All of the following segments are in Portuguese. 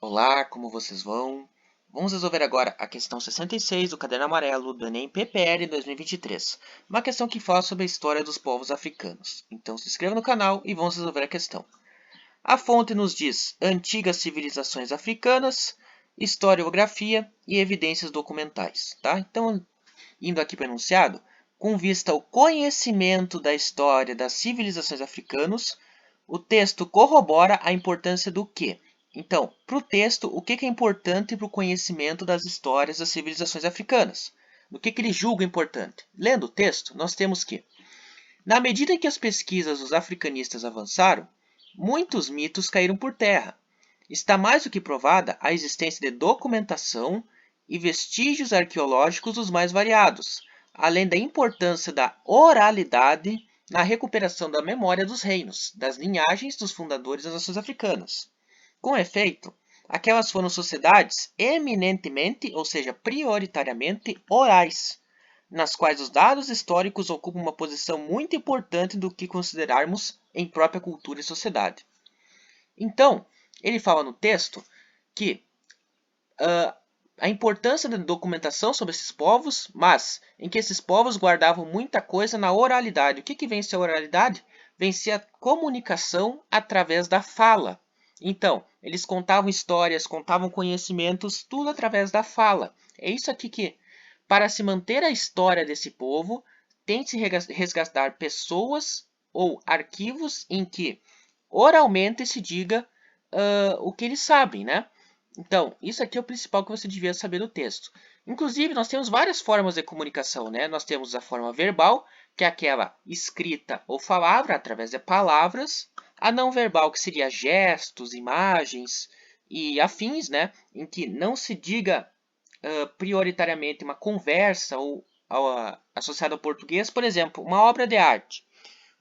Olá, como vocês vão? Vamos resolver agora a questão 66 do Caderno Amarelo do Enem PPL 2023. Uma questão que fala sobre a história dos povos africanos. Então se inscreva no canal e vamos resolver a questão. A fonte nos diz antigas civilizações africanas, historiografia e evidências documentais. Tá? Então, indo aqui para o enunciado, com vista ao conhecimento da história das civilizações africanas, o texto corrobora a importância do quê? Então, para o texto, o que é importante para o conhecimento das histórias das civilizações africanas? O que ele julga importante? Lendo o texto, nós temos que, na medida em que as pesquisas dos africanistas avançaram, muitos mitos caíram por terra. Está mais do que provada a existência de documentação e vestígios arqueológicos dos mais variados, além da importância da oralidade na recuperação da memória dos reinos, das linhagens dos fundadores das nações africanas. Com efeito, aquelas foram sociedades eminentemente, ou seja, prioritariamente orais, nas quais os dados históricos ocupam uma posição muito importante do que considerarmos em própria cultura e sociedade. Então, ele fala no texto que a importância da documentação sobre esses povos, mas em que esses povos guardavam muita coisa na oralidade. O que vem ser a oralidade? Vem ser a comunicação através da fala. Então, eles contavam histórias, contavam conhecimentos, tudo através da fala. É isso aqui que, para se manter a história desse povo, tem que se resgatar pessoas ou arquivos em que oralmente se diga o que eles sabem, né? Então, isso aqui é o principal que você devia saber do texto. Inclusive, nós temos várias formas de comunicação, né? Nós temos a forma verbal, que é aquela escrita ou palavra, através de palavras. A não verbal, que seria gestos, imagens e afins, né? Em que não se diga prioritariamente uma conversa ou associada ao português. Por exemplo, uma obra de arte.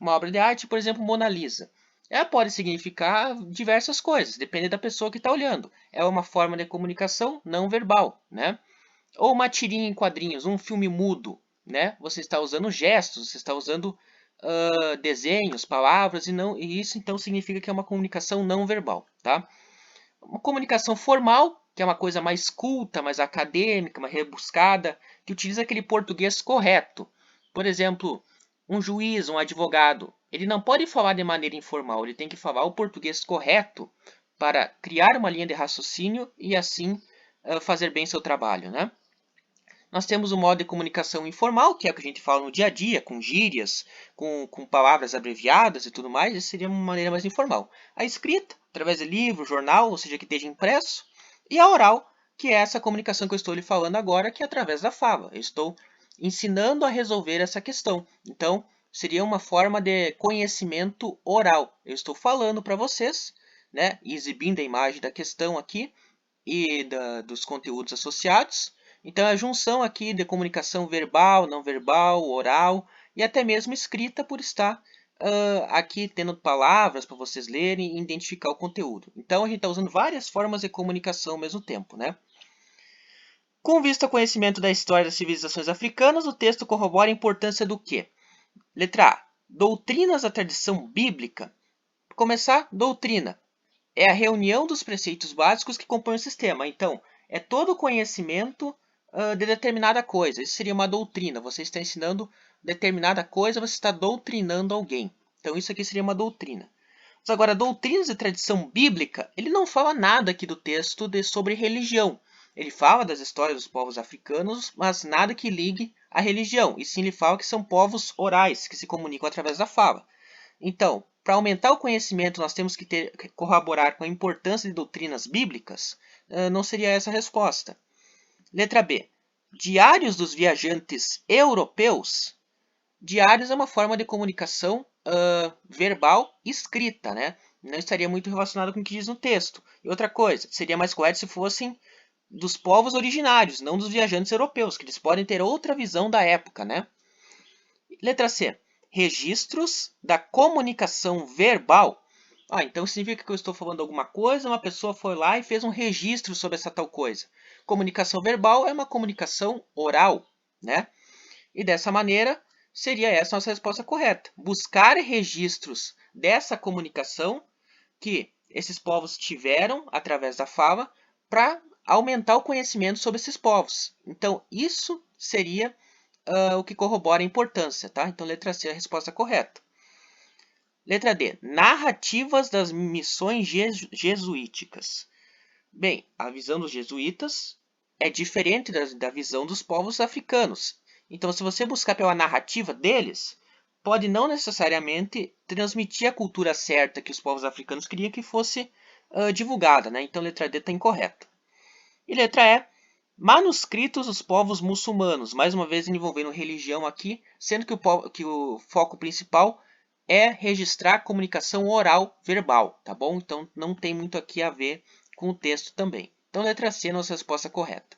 Uma obra de arte, por exemplo, Mona Lisa. Ela pode significar diversas coisas, depende da pessoa que está olhando. É uma forma de comunicação não verbal, né? Ou uma tirinha em quadrinhos, um filme mudo, né? Você está usando gestos, você está usando desenhos, palavras, e isso então significa que é uma comunicação não verbal, tá? Uma comunicação formal, que é uma coisa mais culta, mais acadêmica, mais rebuscada, que utiliza aquele português correto. Por exemplo, um juiz, um advogado, ele não pode falar de maneira informal, ele tem que falar o português correto para criar uma linha de raciocínio e assim fazer bem seu trabalho, né? Nós temos o modo de comunicação informal, que é o que a gente fala no dia a dia, com gírias, com palavras abreviadas e tudo mais. Isso seria uma maneira mais informal. A escrita, através de livro, jornal, ou seja, que esteja impresso. E a oral, que é essa comunicação que eu estou lhe falando agora, que é através da fala. Eu estou ensinando a resolver essa questão. Então, seria uma forma de conhecimento oral. Eu estou falando para vocês, né, exibindo a imagem da questão aqui e dos conteúdos associados. Então, a junção aqui de comunicação verbal, não verbal, oral e até mesmo escrita por estar aqui tendo palavras para vocês lerem e identificar o conteúdo. Então, a gente está usando várias formas de comunicação ao mesmo tempo, né? Com vista ao conhecimento da história das civilizações africanas, o texto corrobora a importância do quê? Letra A. Doutrinas da tradição bíblica. Para começar, doutrina. É a reunião dos preceitos básicos que compõem o sistema. Então, é todo o conhecimento de determinada coisa. Isso seria uma doutrina. Você está ensinando determinada coisa, você está doutrinando alguém. Então, isso aqui seria uma doutrina. Mas agora, doutrinas de tradição bíblica, ele não fala nada aqui do texto sobre religião. Ele fala das histórias dos povos africanos, mas nada que ligue à religião. E sim, ele fala que são povos orais, que se comunicam através da fala. Então, para aumentar o conhecimento, nós temos que corroborar com a importância de doutrinas bíblicas? Não seria essa a resposta. Letra B. Diários dos viajantes europeus. Diários é uma forma de comunicação verbal escrita, né? Não estaria muito relacionado com o que diz no texto. E outra coisa, seria mais correto se fossem dos povos originários, não dos viajantes europeus, que eles podem ter outra visão da época, né? Letra C. Registros da comunicação verbal. Então significa que eu estou falando alguma coisa, uma pessoa foi lá e fez um registro sobre essa tal coisa. Comunicação verbal é uma comunicação oral, né? E dessa maneira, seria essa a nossa resposta correta. Buscar registros dessa comunicação que esses povos tiveram através da fala para aumentar o conhecimento sobre esses povos. Então, isso seria o que corrobora a importância, tá? Então, letra C é a resposta correta. Letra D. Narrativas das missões jesuíticas. Bem, a visão dos jesuítas é diferente da visão dos povos africanos. Então, se você buscar pela narrativa deles, pode não necessariamente transmitir a cultura certa que os povos africanos queriam que fosse divulgada, né? Então, letra D está incorreta. E letra E. Manuscritos dos povos muçulmanos, mais uma vez envolvendo religião aqui, sendo que o foco principal é registrar comunicação oral verbal, tá bom? Então não tem muito aqui a ver com o texto também. Então letra C é a nossa resposta correta.